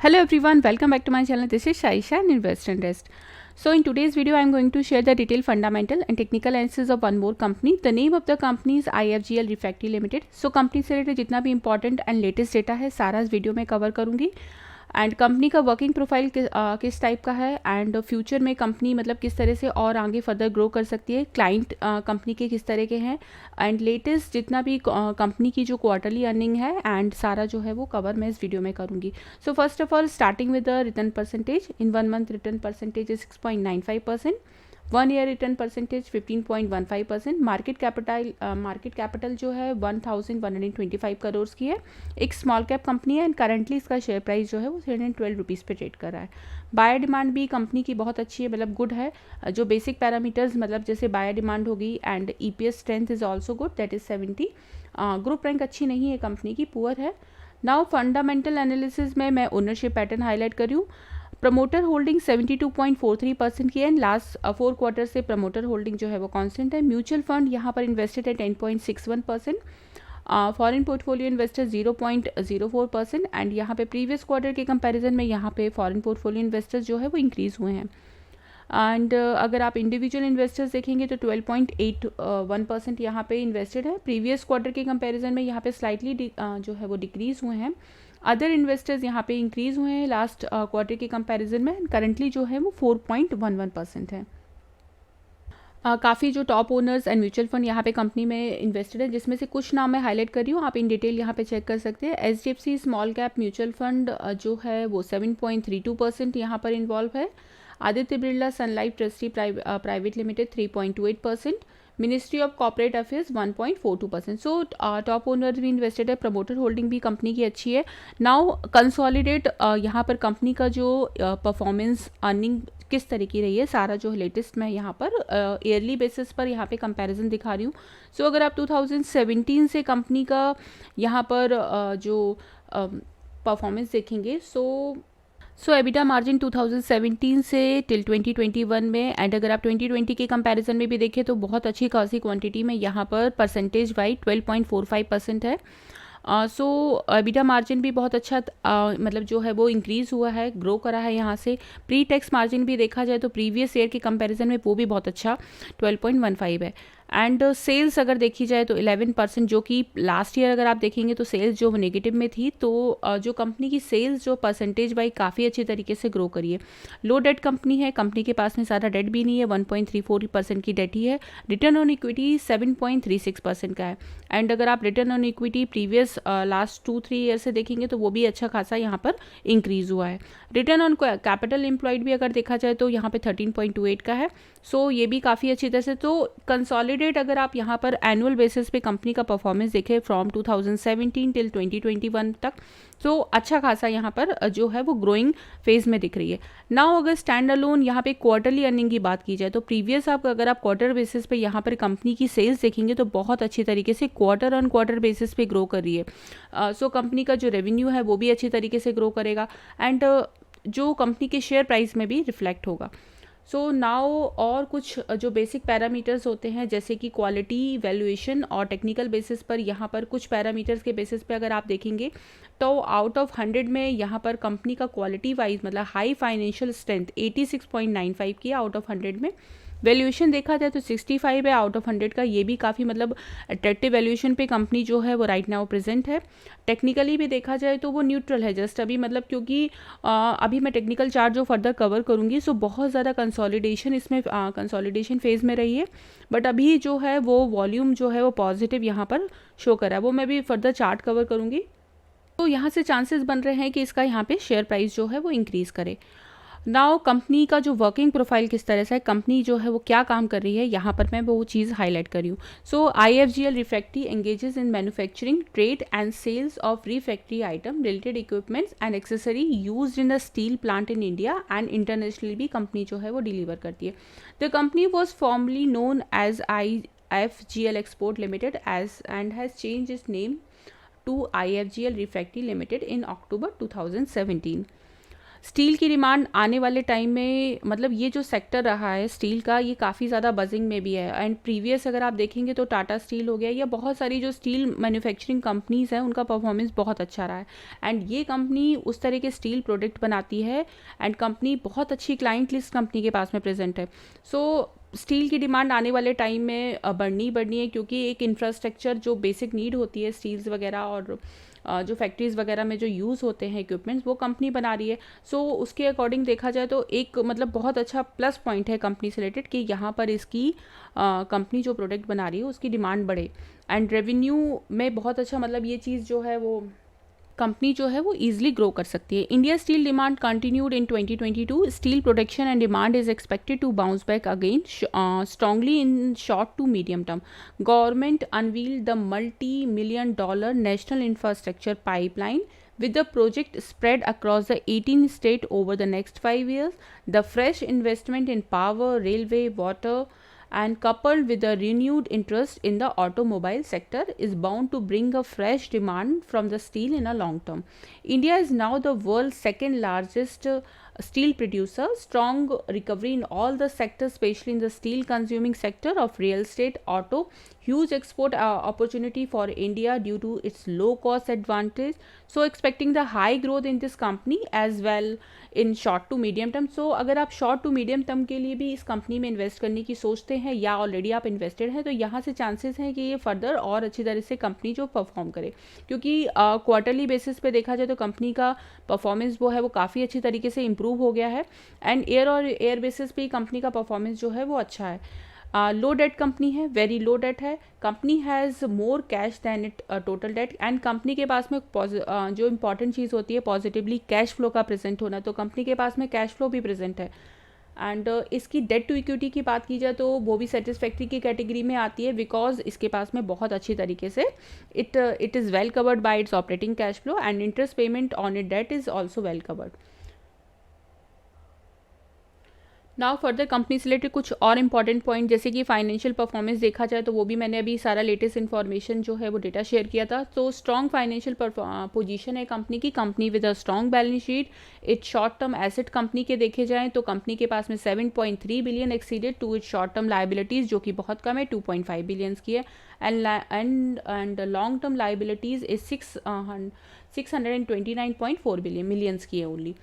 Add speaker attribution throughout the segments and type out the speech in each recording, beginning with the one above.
Speaker 1: Hello everyone, welcome back to my channel. This is Shaisha and Invest and Rest. So in today's video, I am going to share the detailed fundamental and technical analysis of one more company. The name of the company is IFGL Refractory Limited. So company से related जितना भी important and latest data है सारा इस video में cover करूंगी. And company का working profile किस टाइप का है एंड फ्यूचर में कंपनी मतलब किस तरह से और आगे फर्दर ग्रो कर सकती है, क्लाइंट कंपनी के किस तरह के हैं एंड लेटेस्ट जितना भी कंपनी की जो क्वार्टरली अर्निंग है एंड सारा जो है वो कवर मैं इस वीडियो में करूंगी. So first of all starting with the return percentage. In 1 month return percentage is 6.95%. 1 year return percentage 15.15%. Market capital जो है 1125 करोड़ की है. एक स्मॉल कैप कंपनी है एंड करंटली इसका शेयर प्राइस जो है वो 312 रुपीज़ पे ट्रेड कर रहा है. बायर डिमांड भी कंपनी की बहुत अच्छी है, मतलब गुड है. जो बेसिक पैरामीटर्स मतलब जैसे बायर डिमांड होगी and EPS strength is also good, that is 70. Group rank अच्छी नहीं है कंपनी की, पुअर है. नाउ फंडामेंटल एनालिसिस में मैं ओनरशिप पैटर्न हाईलाइट करूँ. प्रमोटर होल्डिंग 72.43% की है एंड लास्ट 4 क्वार्टर से प्रमोटर होल्डिंग जो है वो कांस्टेंट है. म्यूचुअल फंड यहाँ पर इन्वेस्टेड है 10.61%. फॉरेन पोर्टफोलियो इन्वेस्टर 0.04% एंड यहाँ पे प्रीवियस क्वार्टर के कंपैरिजन में यहाँ पे फॉरेन पोर्टफोलियो इन्वेस्टर्स जो है वो इंक्रीज़ हुए हैं. एंड अगर आप इंडिविजुअल इन्वेस्टर्स देखेंगे तो 12.81% यहाँ पे इन्वेस्टेड है. प्रीवियस क्वार्टर के कंपैरिजन में यहाँ पे स्लाइटली जो है वो डिक्रीज़ हुए हैं. अदर इन्वेस्टर्स यहाँ पे इंक्रीज़ हुए हैं लास्ट क्वार्टर के कंपैरिजन में. करंटली जो है वो 4.11% है. काफ़ी जो top owners and mutual fund यहाँ पे कंपनी में इन्वेस्टेड है, जिसमें से कुछ नाम मैं हाईलाइट कर रही हूँ, आप इन डिटेल यहाँ पे चेक कर सकते हैं. HDFC small cap mutual fund जो है वो 7.32% यहाँ पर इन्वॉल्व है. Aditya Birla sun life trustee private limited 3.28%. Ministry of corporate affairs 1.42%. So top owner भी इन्वेस्टेड है. प्रमोटर होल्डिंग भी कंपनी की अच्छी है. नाउ कंसोलिडेट यहाँ पर कंपनी का जो परफॉर्मेंस अर्निंग किस तरह की रही है सारा जो लेटेस्ट मैं यहाँ पर ईयरली बेसिस पर यहाँ पे कंपैरिजन दिखा रही हूँ. सो अगर आप 2017 से कंपनी का यहाँ पर जो परफॉर्मेंस देखेंगे सो एबिटा मार्जिन 2017 से टिल 2021 में एंड अगर आप 2020 के कंपैरिजन में भी देखें तो बहुत अच्छी खासी क्वांटिटी में यहाँ पर परसेंटेज वाइज 12.45% है. सो एबिटा मार्जिन भी बहुत अच्छा मतलब जो है वो इंक्रीज़ हुआ है, ग्रो करा है यहाँ से. प्री टैक्स मार्जिन भी देखा जाए तो प्रीवियस ईयर के कंपैरिजन में वो भी बहुत अच्छा 12.15 है. एंड सेल्स अगर देखी जाए तो 11%, जो कि लास्ट ईयर अगर आप देखेंगे तो सेल्स जो नेगेटिव में थी, तो जो कंपनी की सेल्स जो परसेंटेज बाई काफ़ी अच्छी तरीके से ग्रो करी है. लो डेट कंपनी है, कंपनी के पास में ज़्यादा डेट भी नहीं है, 1.34% की डेट ही है. रिटर्न ऑन इक्विटी 7.36% का है. एंड अगर आप return on equity previous last 2-3 year से देखेंगे तो वो भी अच्छा खासा यहाँ पर इंक्रीज़ हुआ है. रिटर्न ऑन कैपिटल एम्प्लॉयड भी अगर देखा जाए तो यहाँ पे 13.28 का है. सो ये भी काफ़ी अच्छी तरह से. तो कंसोलिडेट अगर आप यहाँ पर एनुअल बेसिस पे कंपनी का परफॉर्मेंस देखें फ्रॉम 2017 टिल 2021 तक, तो अच्छा खासा यहाँ पर जो है वो ग्रोइंग फेज में दिख रही है. नाउ अगर स्टैंड अलोन यहाँ पे क्वार्टरली अर्निंग की बात की जाए तो प्रीवियस अगर आप क्वार्टर बेसिस पे यहाँ पर कंपनी की सेल्स देखेंगे तो बहुत अच्छी तरीके से क्वार्टर ऑन क्वार्टर बेसिस पे ग्रो कर रही है. सो कंपनी का जो रेवेन्यू है वो भी अच्छी तरीके से ग्रो करेगा एंड जो कंपनी के शेयर प्राइस में भी रिफ्लेक्ट होगा. सो नाउ और कुछ जो बेसिक पैरामीटर्स होते हैं जैसे कि क्वालिटी, वैल्यूएशन और टेक्निकल बेसिस पर यहाँ पर कुछ पैरामीटर्स के बेसिस पे अगर आप देखेंगे तो आउट ऑफ 100 में यहाँ पर कंपनी का क्वालिटी वाइज मतलब हाई फाइनेंशियल स्ट्रेंथ 86.95 की आउट ऑफ 100 में. वैल्यूएशन देखा जाए तो 65 है आउट ऑफ 100 का, ये भी काफ़ी मतलब अट्रैक्टिव वैल्यूएशन पे कंपनी जो है वो राइट नाउ प्रेजेंट है. टेक्निकली भी देखा जाए तो वो न्यूट्रल है जस्ट अभी, मतलब क्योंकि अभी मैं टेक्निकल चार्ट जो फर्दर कवर करूँगी. सो बहुत ज़्यादा कंसोलिडेशन इसमें कंसोलिडेशन फेज में रही है, बट अभी जो है वो वॉल्यूम जो है वो पॉजिटिव यहाँ पर शो करा है, वो मैं भी फर्दर चार्ट कवर करूँगी. तो यहाँ से चांसेस बन रहे हैं कि इसका यहाँ पे शेयर प्राइस जो है वो इंक्रीज़ करे. नाउ कंपनी का जो वर्किंग प्रोफाइल किस तरह से है, कंपनी जो है वो क्या काम कर रही है, यहाँ पर मैं वो चीज़ हाईलाइट कर रही हूँ. So IFGL refractory engages in manufacturing, trade and sales of refractory item, related equipments and accessory used in the steel plant in India and internationally भी कंपनी जो है वो डिलीवर करती है. The company was formerly known as IFGL export limited as and has change its name to IFGL Refractory Limited in October 2017. Steel की demand आने वाले time में, मतलब ये जो सेक्टर रहा है स्टील का, ये काफ़ी ज़्यादा बजिंग में भी है। एंड प्रीवियस अगर आप देखेंगे तो टाटा स्टील हो गया या बहुत सारी जो स्टील मैन्युफैक्चरिंग कंपनीज़ हैं उनका परफॉर्मेंस बहुत अच्छा रहा है। एंड ये कंपनी उस तरह के स्टील प्रोडक्ट बनाती है एंड कंपनी बहुत अच्छी क्लाइंट लिस्ट कंपनी के पास में प्रेजेंट है। सो स्टील की डिमांड आने वाले टाइम में बढ़नी है, क्योंकि एक इंफ्रास्ट्रक्चर जो बेसिक नीड होती है स्टील्स वगैरह और जो फैक्ट्रीज़ वगैरह में जो यूज़ होते हैं इक्विपमेंट्स, वो कंपनी बना रही है। सो उसके अकॉर्डिंग देखा जाए तो एक मतलब बहुत अच्छा प्लस पॉइंट है कंपनी से रिलेटेड कि यहाँ पर इसकी कंपनी जो प्रोडक्ट बना रही है उसकी डिमांड बढ़े एंड रेवेन्यू में बहुत अच्छा, मतलब ये चीज़ जो है वो कंपनी जो है वो ईजिली ग्रो कर सकती है। India steel demand continued in 2022। Steel production and demand is expected to bounce back again strongly in short to medium term. Government unveiled the $multi-million national infrastructure pipeline with the project spread across the 18 states over the next 5 years. The fresh investment in power, railway, water and coupled with a renewed interest in the automobile sector is bound to bring a fresh demand from the steel in a long term. India is now the world's second largest steel producer. Strong recovery in all the sectors, especially in the steel consuming sector of real estate, auto, huge export opportunity for India due to its low cost advantage. So expecting the high growth in this company as well in short to medium term. So अगर आप short to medium term के लिए भी इस company में invest करने की सोचते हैं या ऑलरेडी आप इन्वेस्टेड हैं, तो यहाँ से चांसेस हैं कि ये फर्दर और अच्छी तरह से कंपनी जो परफॉर्म करे, क्योंकि क्वार्टरली बेसिस पे देखा जाए तो कंपनी का परफॉर्मेंस वो है वो काफ़ी अच्छी तरीके से इम्प्रूव हो गया है एंड ईयर बेसिस पे कंपनी का परफॉर्मेंस जो है वो अच्छा है। लो डेट कंपनी है, वेरी लो डेट है। Company has more cash than it total debt and company के पास में जो इंपॉर्टेंट चीज़ होती है पॉजिटिवली कैश फ्लो का प्रेजेंट होना, तो कंपनी के पास में कैश फ्लो भी प्रेजेंट है। एंड इसकी डेट टू इक्विटी की बात की जाए तो वो भी सेटिस्फैक्ट्री की कैटेगरी में आती है, बिकॉज इसके पास में बहुत अच्छी तरीके से it is well covered by it's operating cash flow and interest payment on it that is also well covered. Now further company से रिलेटेड कुछ और इंपॉर्टेंट पॉइंट, जैसे कि फाइनेंशियल परफॉर्मेंस देखा जाए तो वो भी मैंने अभी सारा लेटेस्ट इन्फॉर्मेशन जो है वो डेटा शेयर किया था। तो स्ट्रॉन्ग फाइनेंशियल पोजीशन है कंपनी की, company with a strong balance sheet. Its short term asset company के देखे जाएँ तो कंपनी के पास में 7.3 billion exceeded to its short term liabilities, जो कि बहुत कम है, 2.5 बिलियंस की है। And long term liabilities is 629.4 billions की है only.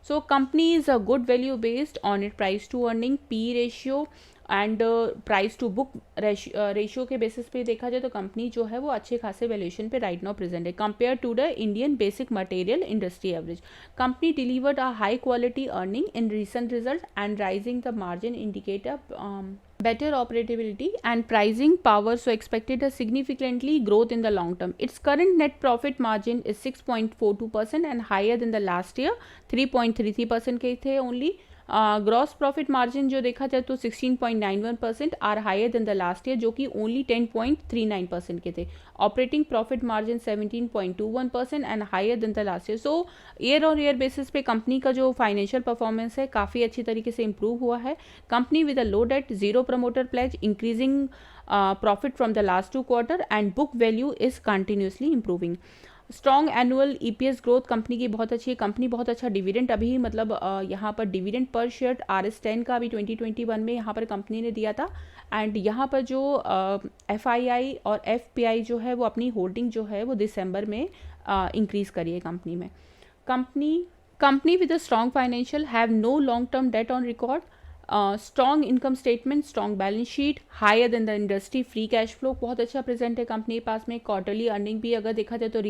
Speaker 1: So company is a good value based on its price to earning, P ratio and price to book ratio के बेसिस पे देखा जाए तो कंपनी जो है वो अच्छे खासे वैल्यूएशन पे राइट नाउ प्रेजेंट है compare to the Indian basic material industry average. Company delivered a high quality earning in recent result and rising the margin indicate better operability and pricing power, so expected a significantly growth in the long term. Its current net profit margin is 6.42% and higher than the last year 3.33% के थे only. Gross profit margin जो देखा जाए तो 16.91% are higher than the last year, जो कि only 10.39% के थे। Operating profit margin 17.21% and higher than the last year. So year और ईयर बेसिस पे कंपनी का जो फाइनेंशियल परफॉर्मेंस है काफ़ी अच्छी तरीके से इंप्रूव हुआ है। Company with a low debt, zero promoter pledge, increasing profit from the last 2 quarter and book value is continuously improving. Strong annual EPS growth company की बहुत अच्छी है। कंपनी बहुत अच्छा डिविडेंड अभी मतलब यहाँ पर डिविडेंड पर शेयर RS10 का अभी 2021 में यहाँ पर कंपनी ने दिया था एंड यहाँ पर जो FII और FPI जो है वो अपनी होल्डिंग जो है वो दिसंबर में इंक्रीज़ करी है कंपनी में। Company with a strong financial, have no long term debt on record, strong income statement, strong balance sheet, higher than the industry, free cash flow बहुत अच्छा प्रेजेंट है कंपनी के पास में। क्वार्टरली अर्निंग भी अगर देखा जाए तो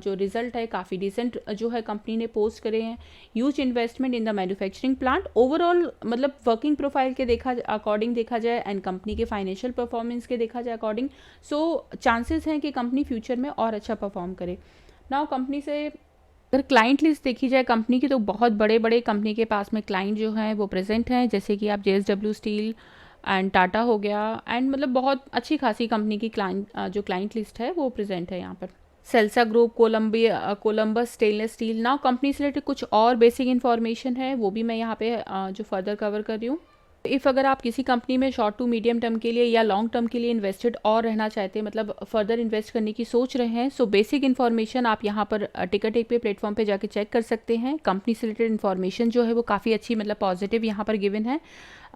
Speaker 1: जो रिजल्ट है काफ़ी डिसेंट जो है कंपनी ने पोस्ट करे हैं। Huge investment in the manufacturing plant. Overall मतलब वर्किंग प्रोफाइल के अकॉर्डिंग देखा जाए एंड कंपनी के फाइनेंशियल परफॉर्मेंस के देखा जाए अकॉर्डिंग, सो चांसेस हैं कि कंपनी फ्यूचर में और अच्छा परफॉर्म करे। नाउ कंपनी से अगर क्लाइंट लिस्ट देखी जाए कंपनी की तो बहुत बड़े बड़े कंपनी के पास में क्लाइंट जो हैं वो प्रेजेंट हैं, जैसे कि आप JSW स्टील एंड टाटा हो गया एंड मतलब बहुत अच्छी खासी कंपनी की जो क्लाइंट लिस्ट है वो प्रेजेंट है यहाँ पर। सेल्सा group, Columbus stainless steel. Now company से रिलेटेड कुछ और बेसिक इन्फॉर्मेशन है वो भी मैं यहाँ पे जो फर्दर कवर कर रही हूँ। इफ़ अगर आप किसी कंपनी में शॉर्ट टू मीडियम टर्म के लिए या लॉन्ग टर्म के लिए इन्वेस्टेड और रहना चाहते हैं, मतलब फर्दर इन्वेस्ट करने की सोच रहे हैं, सो बेसिक इन्फॉर्मेशन आप यहाँ पर टिकट एक पे प्लेटफॉर्म पे जाके चेक कर सकते हैं। कंपनी से रिलेटेड इन्फॉर्मेशन जो है वो काफ़ी अच्छी, मतलब पॉजिटिव यहाँ पर गिवन है।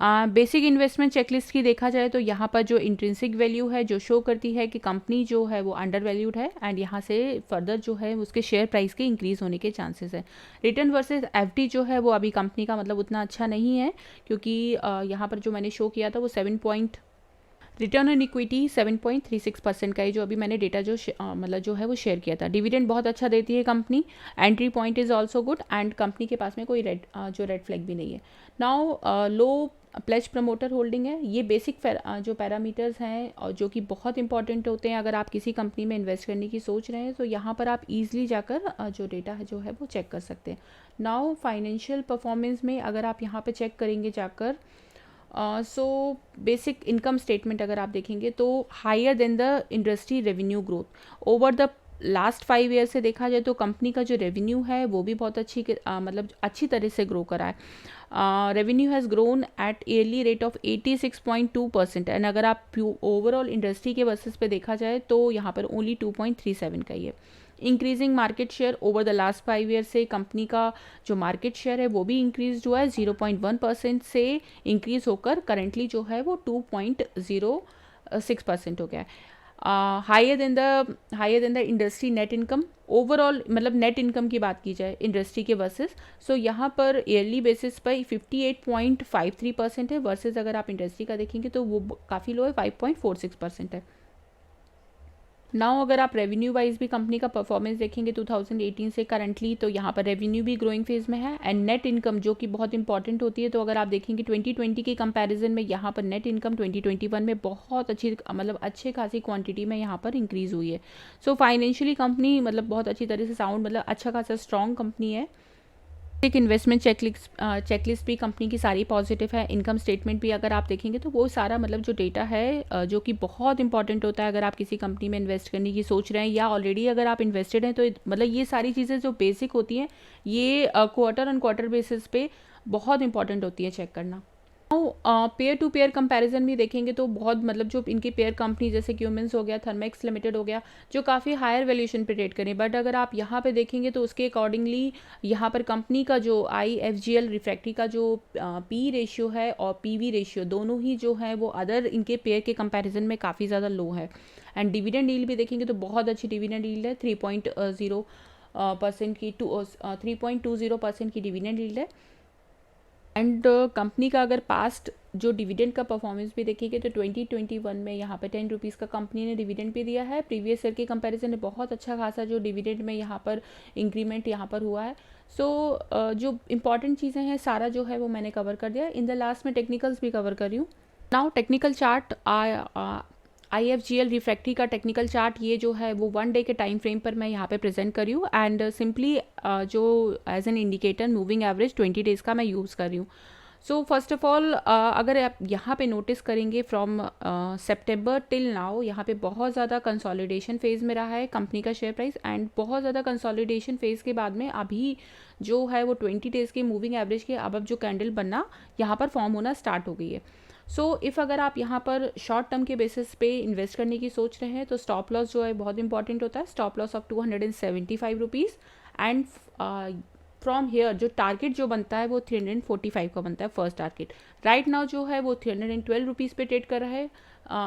Speaker 1: बेसिक इन्वेस्टमेंट चेकलिस्ट की देखा जाए तो यहाँ पर जो इंट्रिंसिक वैल्यू है जो शो करती है कि कंपनी जो है वो अंडर वैल्यूड है, एंड यहाँ से फर्दर जो है उसके शेयर प्राइस के इंक्रीज़ होने के चांसेस है। रिटर्न वर्सेस एफडी जो है वो अभी कंपनी का मतलब उतना अच्छा नहीं है, क्योंकि यहाँ पर जो मैंने शो किया था वो रिटर्न ऑन इक्विटी 7.36% का है, जो अभी मैंने डेटा जो मतलब जो है वो शेयर किया था। डिविडेंड बहुत अच्छा देती है company, entry point is also good, and company के पास में कोई रेड फ्लैग भी नहीं है। नाउ लो प्लेज प्रमोटर होल्डिंग है। ये बेसिक जो पैरामीटर्स हैं और जो कि बहुत इंपॉर्टेंट होते हैं अगर आप किसी कंपनी में इन्वेस्ट करने की सोच रहे हैं, तो यहाँ पर आप ईजिली जाकर जो डेटा है जो है वो चेक कर सकते हैं। नाउ फाइनेंशियल परफॉर्मेंस में अगर आप यहाँ पे चेक करेंगे जाकर, सो बेसिक इनकम स्टेटमेंट अगर आप देखेंगे तो higher than the industry revenue growth over the last 5 year से देखा जाए तो कंपनी का जो रेवेन्यू है वो भी बहुत मतलब अच्छी तरह से ग्रो करा है। Revenue has grown at yearly rate of 86.2%, and अगर आप ओवरऑल इंडस्ट्री के वर्सेस पे देखा जाए तो यहाँ पर ओनली 2.37 का ही है। Increasing market share over the last 5 year से कंपनी का जो मार्केट शेयर है वो भी इंक्रीज हुआ है, 0.1% से इंक्रीज होकर करेंटली जो है वो 2.06% हो गया है। Higher than the industry net income overall, मतलब नेट इनकम की बात की जाए इंडस्ट्री के वर्सेस, सो यहाँ पर ईयरली बेसिस पर 58.53% है, वर्सेस अगर आप इंडस्ट्री का देखेंगे तो वो काफ़ी लो है, 5.46% है। नाउ अगर आप रेवेन्यू वाइज भी कंपनी का परफॉर्मेंस देखेंगे 2018 से करंटली, तो यहाँ पर रेवेन्यू भी ग्रोइंग फेज में है, एंड नेट इनकम जो कि बहुत इंपॉर्टेंट होती है, तो अगर आप देखेंगे 2020 की कंपैरिजन में यहाँ पर नेट इनकम 2021 में बहुत अच्छी, मतलब अच्छे खासी क्वांटिटी में यहाँ पर इंक्रीज हुई है। सो फाइनेंशियली कंपनी मतलब बहुत अच्छी तरह से साउंड, मतलब अच्छा खासा स्ट्रॉन्ग कंपनी है। एक इन्वेस्टमेंट चेकलिस्ट भी कंपनी की सारी पॉजिटिव है। इनकम स्टेटमेंट भी अगर आप देखेंगे तो वो सारा मतलब जो डेटा है जो कि बहुत इंपॉर्टेंट होता है अगर आप किसी कंपनी में इन्वेस्ट करने की सोच रहे हैं या ऑलरेडी अगर आप इन्वेस्टेड हैं, तो मतलब ये सारी चीज़ें जो बेसिक होती हैं ये क्वार्टर ऑन क्वार्टर बेसिस पे बहुत इंपॉर्टेंट होती है चेक करना। पेयर टू पेयर कंपैरिजन भी देखेंगे तो बहुत, मतलब जो इनकी पेयर कंपनी जैसे क्यूमेंस हो गया, थर्मेक्स लिमिटेड हो गया, जो काफ़ी हायर वैल्यूएशन पे ट्रेड करें, बट अगर आप यहाँ पे देखेंगे तो उसके अकॉर्डिंगली यहाँ पर कंपनी का जो IFGL रिफ्रैक्टरी का जो पी रेशियो है और PV रेशियो दोनों ही जो है वो अदर इनके पेयर के कंपैरिजन में काफ़ी ज़्यादा लो है। एंड डिविडेंड यील्ड भी देखेंगे तो बहुत अच्छी डिविडेंड यील्ड है, 3.0% की 3.20% की डिविडेंड यील्ड है। एंड कंपनी का अगर पास्ट जो डिविडेंड का परफॉर्मेंस भी देखेंगे तो 2021 में यहाँ पे 10 रुपीज़ का कंपनी ने डिविडेंड भी दिया है। प्रीवियस ईयर के कंपैरिजन में बहुत अच्छा खासा जो डिविडेंड में यहाँ पर इंक्रीमेंट यहाँ पर हुआ है। सो जो इंपॉर्टेंट चीज़ें हैं सारा जो है वो मैंने कवर कर दिया। इन द लास्ट में टेक्निकल्स भी कवर कर रही हूँ। Now technical chart, IFGL refractory का टेक्निकल चार्ट ये जो है वो 1 डे के टाइम फ्रेम पर मैं यहाँ पे प्रेजेंट कर रही हूँ, एंड सिंपली जो as an indicator moving average 20 days का मैं यूज़ कर रही हूँ। सो फर्स्ट ऑफ ऑल अगर आप यहाँ पे नोटिस करेंगे फ्रॉम सितंबर टिल नाउ यहाँ पे बहुत ज़्यादा कंसोलिडेशन फेज़ में रहा है कंपनी का शेयर प्राइस, एंड बहुत ज़्यादा कंसोलिडेशन फेज़ के बाद में अभी जो है वो 20 डेज़ के मूविंग एवरेज के अब जो कैंडल बनना यहाँ पर फॉर्म होना स्टार्ट हो गई है। सो इफ़ अगर आप यहाँ पर शॉर्ट टर्म के बेसिस पे इन्वेस्ट करने की सोच रहे हैं तो स्टॉप लॉस जो है बहुत इंपॉर्टेंट होता है, stop loss of 275 rupees, and from here जो टारगेट जो बनता है वो 345 का बनता है फर्स्ट टारगेट। राइट नाउ जो है वो 312 रुपीज़ पे ट्रेड कर रहा है।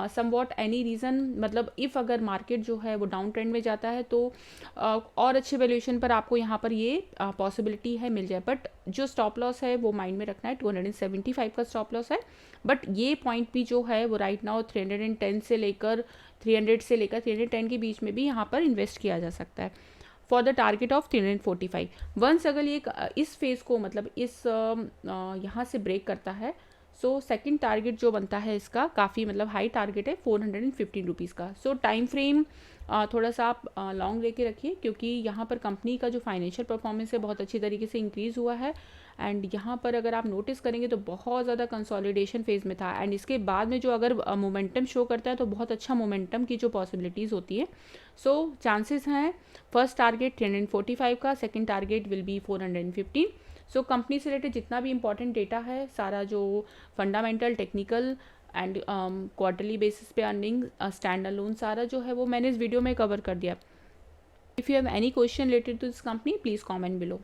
Speaker 1: समवॉट एनी रीज़न, मतलब इफ़ अगर मार्केट जो है वो डाउन ट्रेंड में जाता है तो और अच्छे वैल्यूएशन पर आपको यहाँ पर ये पॉसिबिलिटी है मिल जाए, बट जो स्टॉप लॉस है वो माइंड में रखना है, 275 का स्टॉप लॉस है। बट ये पॉइंट भी जो है वो राइट नाउ 310 से लेकर 300 से लेकर 310 के बीच में भी यहाँ पर इन्वेस्ट किया जा सकता है for the target of 345। Once अगर ये इस फेज़ को, मतलब इस यहाँ से ब्रेक करता है, सो सेकंड टारगेट जो बनता है इसका काफ़ी मतलब हाई टारगेट है 415 रुपीज़ का। सो टाइम फ्रेम थोड़ा सा आप लॉन्ग लेके रखिए, क्योंकि यहाँ पर कंपनी का जो फाइनेंशियल परफॉर्मेंस है बहुत अच्छी तरीके से इंक्रीज़ हुआ है, एंड यहाँ पर अगर आप नोटिस करेंगे तो बहुत ज़्यादा कंसोलिडेशन फेज़ में था, एंड इसके बाद में जो अगर मोमेंटम शो करता है तो बहुत अच्छा मोमेंटम की जो पॉसिबिलिटीज़ होती है। सो चांसेस हैं फर्स्ट टारगेट 345 का, second target will be 415। So company से रिलेटेड जितना भी इंपॉर्टेंट डेटा है, सारा जो fundamental, technical and quarterly basis पे अर्निंग, स्टैंड अलोन, सारा जो है वो मैंने इस वीडियो में कवर कर दिया. If you have any question related to this company, please comment below.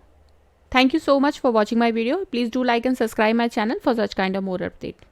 Speaker 1: Thank you so much for watching my video. Please do like and subscribe my channel for such kind of more update.